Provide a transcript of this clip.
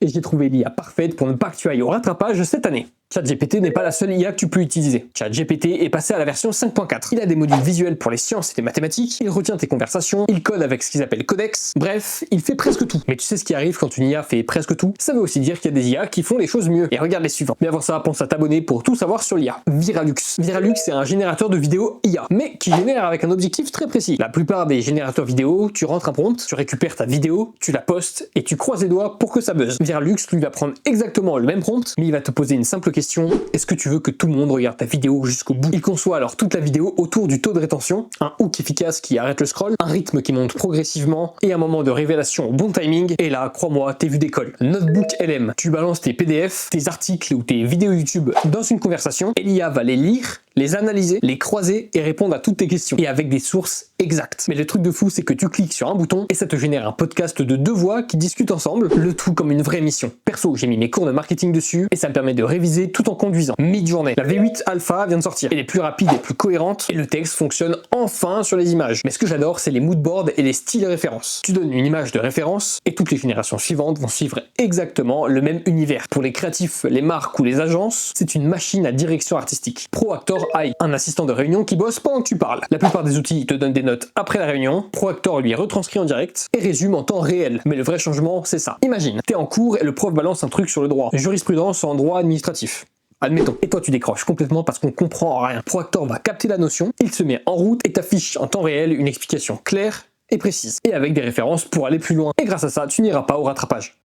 Et j'ai trouvé l'IA parfaite pour ne pas que tu ailles au rattrapage cette année. ChatGPT n'est pas la seule IA que tu peux utiliser. ChatGPT est passé à la version 5.4. Il a des modules visuels pour les sciences et les mathématiques, il retient tes conversations, il code avec ce qu'ils appellent codex, bref, il fait presque tout. Mais tu sais ce qui arrive quand une IA fait presque tout? Ça veut aussi dire qu'il y a des IA qui font les choses mieux. Et regarde les suivants. Mais avant ça, pense à t'abonner pour tout savoir sur l'IA. Viralux. Viralux, c'est un générateur de vidéos IA, mais qui génère avec un objectif très précis. La plupart des générateurs vidéo, tu rentres un prompt, tu récupères ta vidéo, tu la postes et tu croises les doigts pour que ça buzz. Viralux, lui, va prendre exactement le même prompt, mais il va te poser une simple question. Est-ce que tu veux que tout le monde regarde ta vidéo jusqu'au bout? Il conçoit alors toute la vidéo autour du taux de rétention, un hook efficace qui arrête le scroll, un rythme qui monte progressivement et un moment de révélation au bon timing. Et là, crois-moi, tes vues décollent. Notebook LM, tu balances tes PDF, tes articles ou tes vidéos YouTube dans une conversation et l'IA va les lire, les analyser, les croiser et répondre à toutes tes questions. Et avec des sources exactes. Mais le truc de fou, c'est que tu cliques sur un bouton et ça te génère un podcast de 2 voix qui discutent ensemble, le tout comme une vraie mission. Perso, j'ai mis mes cours de marketing dessus et ça me permet de réviser tout en conduisant. Mid-journée. La V8 Alpha vient de sortir. Elle est plus rapide et plus cohérente et le texte fonctionne enfin sur les images. Mais ce que j'adore, c'est les moodboards et les styles références. Tu donnes une image de référence et toutes les générations suivantes vont suivre exactement le même univers. Pour les créatifs, les marques ou les agences, c'est une machine à direction artistique. Proactor AI, un assistant de réunion qui bosse pendant que tu parles. La plupart des outils te donnent des notes après la réunion. Proactor lui retranscrit en direct et résume en temps réel. Mais le vrai changement, c'est ça. Imagine, t'es en cours et le prof balance un truc sur le droit. Jurisprudence en droit administratif. Admettons. Et toi, tu décroches complètement parce qu'on comprend rien. Proactor va capter la notion, il se met en route et t'affiche en temps réel une explication claire et précise. Et avec des références pour aller plus loin. Et grâce à ça, tu n'iras pas au rattrapage.